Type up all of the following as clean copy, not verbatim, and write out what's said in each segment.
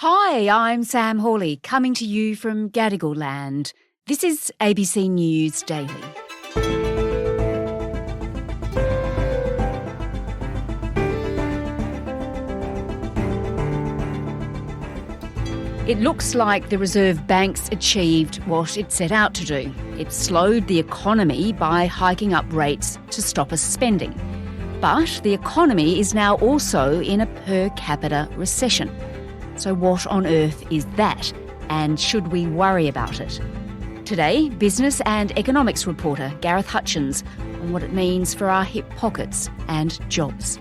Hi, I'm Sam Hawley, coming to you from Gadigal land. This is ABC News Daily. It looks like the Reserve Bank's achieved what it set out to do. It slowed the economy by hiking up rates to stop us spending. But the economy is now also in a per capita recession. So what on earth is that? And should we worry about it? Today, business and economics reporter Gareth Hutchins on what it means for our hip pockets and jobs.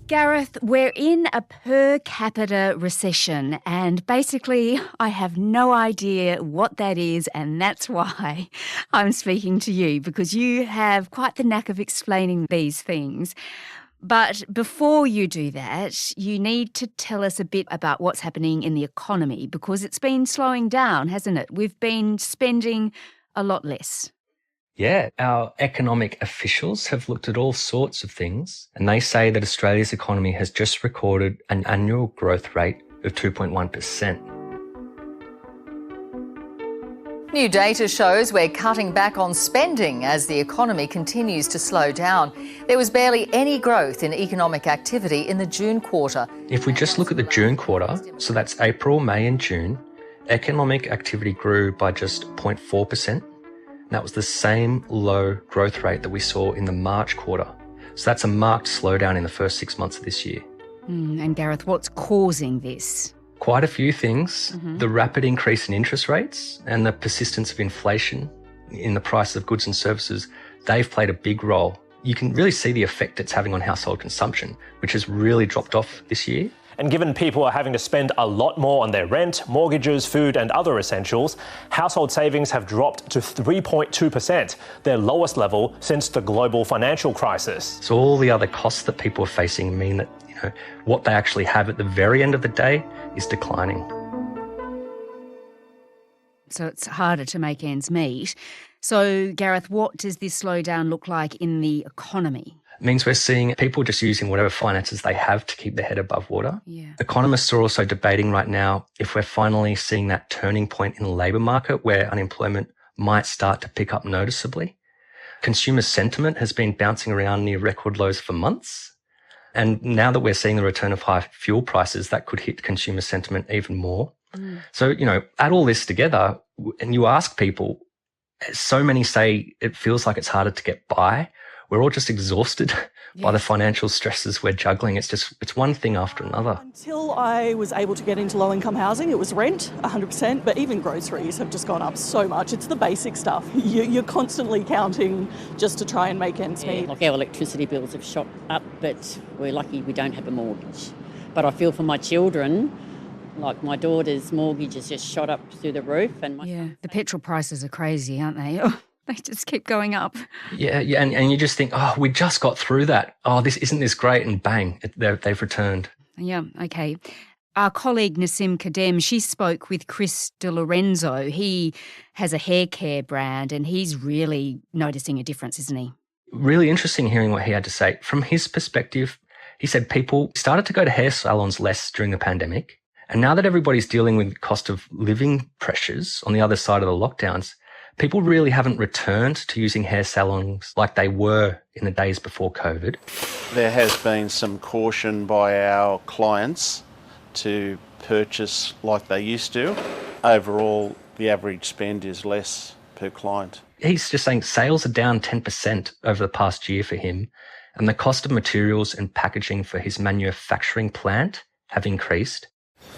Gareth, we're in a per capita recession and basically I have no idea what that is, and that's why I'm speaking to you, because you have quite the knack of explaining these things. But before you do that, you need to tell us a bit about what's happening in the economy, because it's been slowing down, hasn't it? We've been spending a lot less. Yeah, our economic officials have looked at all sorts of things, and they say that Australia's economy has just recorded an annual growth rate of 2.1%. New data shows we're cutting back on spending as the economy continues to slow down. There was barely any growth in economic activity in the June quarter. If we just look at the June quarter, so that's April, May and June, economic activity grew by just 0.4%. That was the same low growth rate that we saw in the March quarter. So that's a marked slowdown in the first 6 months of this year. And Gareth, what's causing this? Quite a few things. The rapid increase in interest rates and the persistence of inflation in the price of goods and services, they've played a big role. You can really see the effect it's having on household consumption, which has really dropped off this year. And given people are having to spend a lot more on their rent, mortgages, food and other essentials, household savings have dropped to 3.2%, their lowest level since the global financial crisis. So all the other costs that people are facing mean that, what they actually have at the very end of the day is declining. So it's harder to make ends meet. So, Gareth, what does this slowdown look like in the economy? It means we're seeing people just using whatever finances they have to keep their head above water. Yeah. Economists are also debating right now if we're finally seeing that turning point in the labour market where unemployment might start to pick up noticeably. Consumer sentiment has been bouncing around near record lows for months. And now that we're seeing the return of high fuel prices, that could hit consumer sentiment even more. So, add all this together and you ask people, so many say it feels like it's harder to get by. We're all just exhausted by the financial stresses we're juggling. It's one thing after another. Until I was able to get into low-income housing, it was rent, 100%, but even groceries have just gone up so much. It's the basic stuff. You're constantly counting just to try and make ends meet. Like our electricity bills have shot up, but we're lucky we don't have a mortgage. But I feel for my children, like my daughter's mortgage has just shot up through the roof. And the petrol prices are crazy, aren't they? They just keep going up. Yeah, and you just think, we just got through that. Isn't this great? And bang, they've returned. Yeah, okay. Our colleague Nassim Kadem, she spoke with Chris De Lorenzo. He has a hair care brand and he's really noticing a difference, isn't he? Really interesting hearing what he had to say. From his perspective, he said people started to go to hair salons less during the pandemic. And now that everybody's dealing with cost of living pressures on the other side of the lockdowns, people really haven't returned to using hair salons like they were in the days before COVID. There has been some caution by our clients to purchase like they used to. Overall, the average spend is less per client. He's just saying sales are down 10% over the past year for him, and the cost of materials and packaging for his manufacturing plant have increased.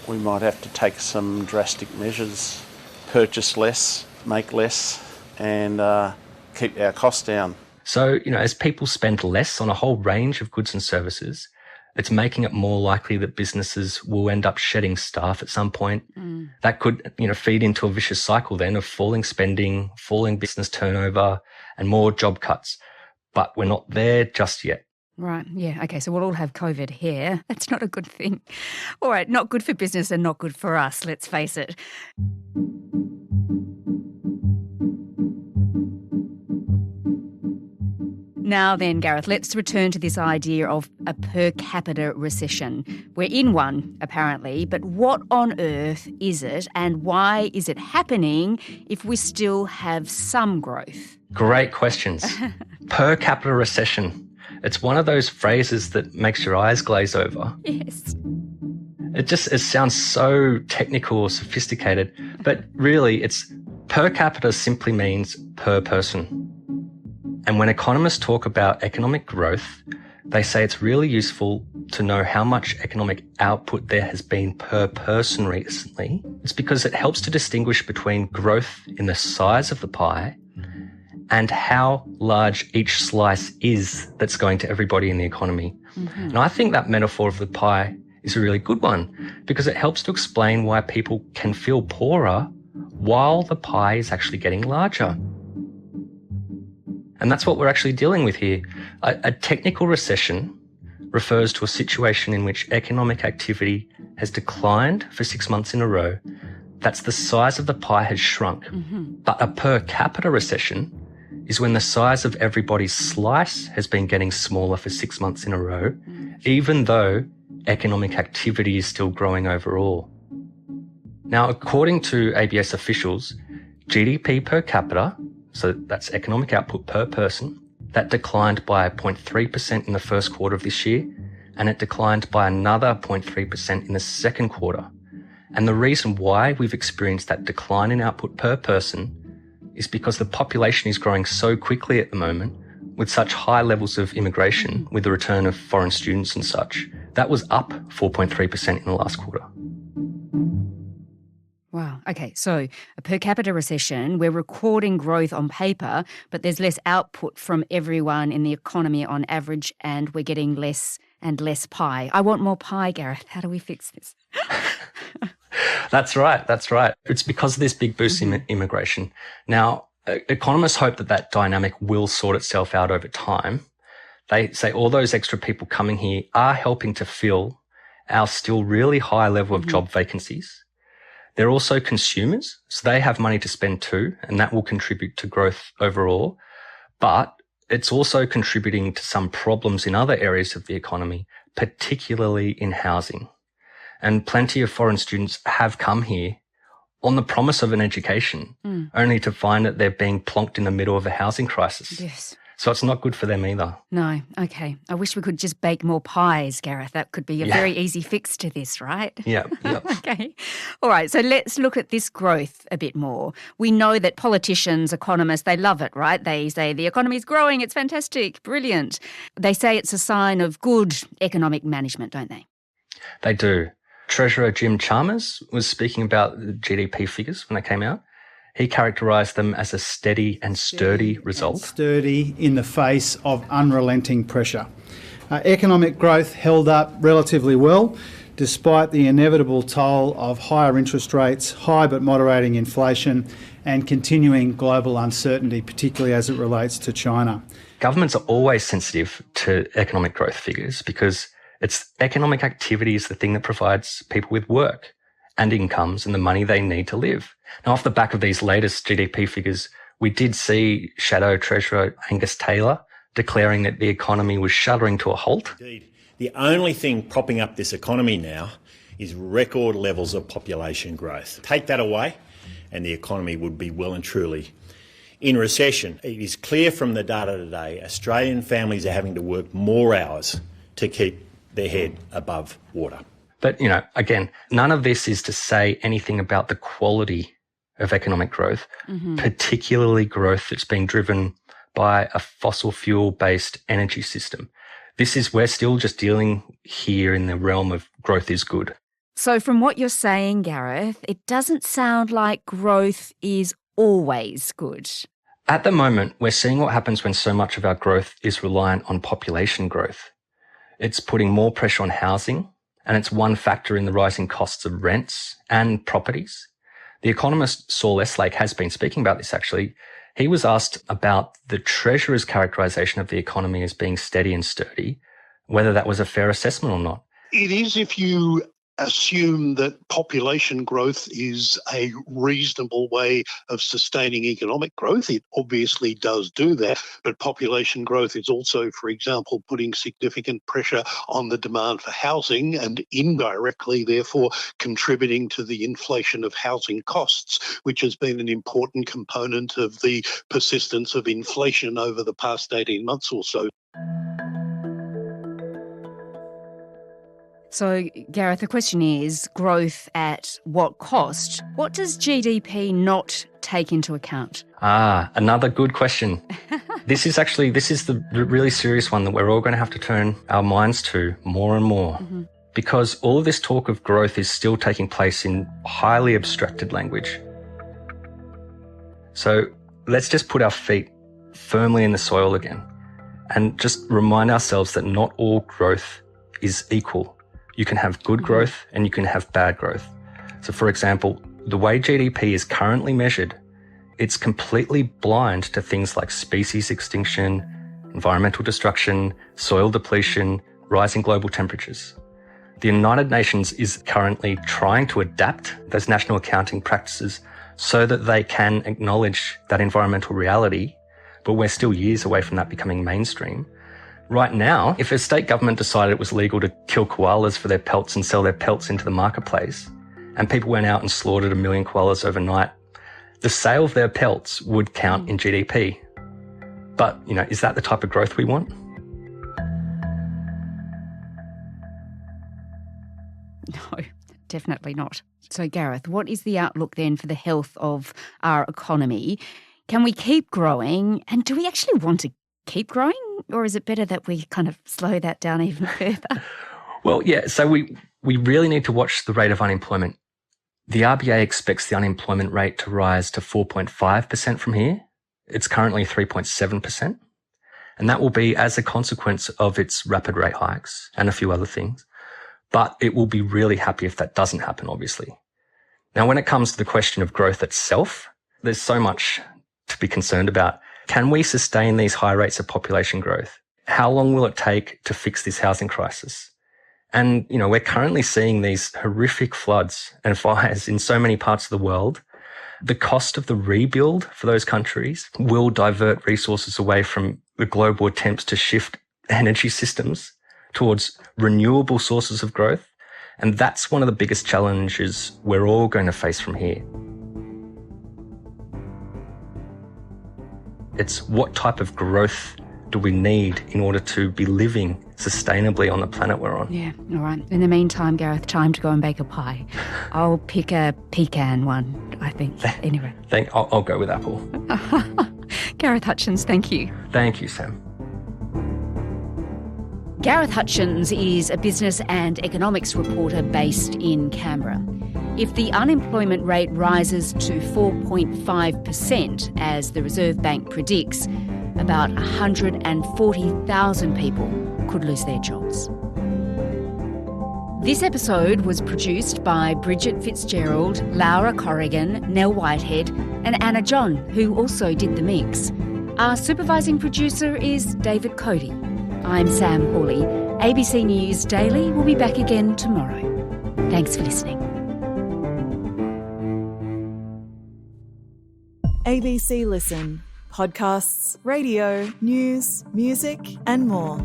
We might have to take some drastic measures, purchase less, make less, and keep our costs down. So, as people spend less on a whole range of goods and services, it's making it more likely that businesses will end up shedding staff at some point. That could, feed into a vicious cycle then of falling spending, falling business turnover, and more job cuts. But we're not there just yet. Right, yeah, okay, so we'll all have COVID here. That's not a good thing. All right, not good for business and not good for us, let's face it. Now then, Gareth, let's return to this idea of a per capita recession. We're in one, apparently, but what on earth is it and why is it happening if we still have some growth? Great questions. Per capita recession. It's one of those phrases that makes your eyes glaze over. Yes. It sounds so technical or sophisticated, but really it's per capita simply means per person. And when economists talk about economic growth, they say it's really useful to know how much economic output there has been per person recently. It's because it helps to distinguish between growth in the size of the pie and how large each slice is that's going to everybody in the economy. Mm-hmm. And I think that metaphor of the pie is a really good one because it helps to explain why people can feel poorer while the pie is actually getting larger. And that's what we're actually dealing with here. A technical recession refers to a situation in which economic activity has declined for 6 months in a row. That's the size of the pie has shrunk. Mm-hmm. But a per capita recession is when the size of everybody's slice has been getting smaller for 6 months in a row, even though economic activity is still growing overall. Now, according to ABS officials, GDP per capita, so that's economic output per person, that declined by 0.3% in the first quarter of this year, and it declined by another 0.3% in the second quarter. And the reason why we've experienced that decline in output per person is because the population is growing so quickly at the moment with such high levels of immigration, with the return of foreign students and such. That was up 4.3% in the last quarter. Wow. Okay, so a per capita recession, we're recording growth on paper, but there's less output from everyone in the economy on average, and we're getting less and less pie. I want more pie, Gareth. How do we fix this? That's right. It's because of this big boost in immigration. Now, economists hope that dynamic will sort itself out over time. They say all those extra people coming here are helping to fill our still really high level of job vacancies. They're also consumers, so they have money to spend too, and that will contribute to growth overall. But it's also contributing to some problems in other areas of the economy, particularly in housing. And plenty of foreign students have come here on the promise of an education, only to find that they're being plonked in the middle of a housing crisis. Yes. So it's not good for them either. No, okay. I wish we could just bake more pies, Gareth. That could be a very easy fix to this, right? Yeah. Okay. All right, so let's look at this growth a bit more. We know that politicians, economists, they love it, right? They say the economy's growing, it's fantastic, brilliant. They say it's a sign of good economic management, don't they? They do. Treasurer Jim Chalmers was speaking about the GDP figures when they came out. He characterised them as a steady and sturdy result. Sturdy in the face of unrelenting pressure. Economic growth held up relatively well, despite the inevitable toll of higher interest rates, high but moderating inflation, and continuing global uncertainty, particularly as it relates to China. Governments are always sensitive to economic growth figures because it's economic activity is the thing that provides people with work and incomes and the money they need to live. Now, off the back of these latest GDP figures, we did see Shadow Treasurer Angus Taylor declaring that the economy was shuddering to a halt. Indeed. The only thing propping up this economy now is record levels of population growth. Take that away and the economy would be well and truly in recession. It is clear from the data today, Australian families are having to work more hours to keep their head above water. But, again, none of this is to say anything about the quality of economic growth, particularly growth that's being driven by a fossil fuel-based energy system. We're still just dealing here in the realm of growth is good. So from what you're saying, Gareth, it doesn't sound like growth is always good. At the moment, we're seeing what happens when so much of our growth is reliant on population growth. It's putting more pressure on housing, and it's one factor in the rising costs of rents and properties. The economist Saul Eslake has been speaking about this, actually. He was asked about the Treasurer's characterisation of the economy as being steady and sturdy, whether that was a fair assessment or not. It is if you assume that population growth is a reasonable way of sustaining economic growth. It obviously does do that, but population growth is also, for example, putting significant pressure on the demand for housing and indirectly, therefore, contributing to the inflation of housing costs, which has been an important component of the persistence of inflation over the past 18 months or so. So, Gareth, the question is, growth at what cost? What does GDP not take into account? Another good question. This is the really serious one that we're all going to have to turn our minds to more and more. Mm-hmm. Because all of this talk of growth is still taking place in highly abstracted language. So let's just put our feet firmly in the soil again and just remind ourselves that not all growth is equal. You can have good growth and you can have bad growth. So, for example, the way GDP is currently measured, it's completely blind to things like species extinction, environmental destruction, soil depletion, rising global temperatures. The United Nations is currently trying to adapt those national accounting practices so that they can acknowledge that environmental reality, but we're still years away from that becoming mainstream. Right now, if a state government decided it was legal to kill koalas for their pelts and sell their pelts into the marketplace, and people went out and slaughtered 1 million koalas overnight, the sale of their pelts would count in GDP. But, is that the type of growth we want? No, definitely not. So, Gareth, what is the outlook then for the health of our economy? Can we keep growing? And do we actually want to keep growing? Or is it better that we kind of slow that down even further? Well, yeah, so we really need to watch the rate of unemployment. The RBA expects the unemployment rate to rise to 4.5% from here. It's currently 3.7%. And that will be as a consequence of its rapid rate hikes and a few other things. But it will be really happy if that doesn't happen, obviously. Now, when it comes to the question of growth itself, there's so much to be concerned about. Can we sustain these high rates of population growth? How long will it take to fix this housing crisis? And, we're currently seeing these horrific floods and fires in so many parts of the world. The cost of the rebuild for those countries will divert resources away from the global attempts to shift energy systems towards renewable sources of growth. And that's one of the biggest challenges we're all going to face from here. It's what type of growth do we need in order to be living sustainably on the planet we're on? Yeah, all right. In the meantime, Gareth, time to go and bake a pie. I'll pick a pecan one, I think. Anyway. I'll go with apple. Gareth Hutchins, thank you. Thank you, Sam. Gareth Hutchins is a business and economics reporter based in Canberra. If the unemployment rate rises to 4.5%, as the Reserve Bank predicts, about 140,000 people could lose their jobs. This episode was produced by Bridget Fitzgerald, Laura Corrigan, Nell Whitehead and Anna John, who also did the mix. Our supervising producer is David Cody. I'm Sam Hawley. ABC News Daily will be back again tomorrow. Thanks for listening. ABC Listen. Podcasts, radio, news, music and more.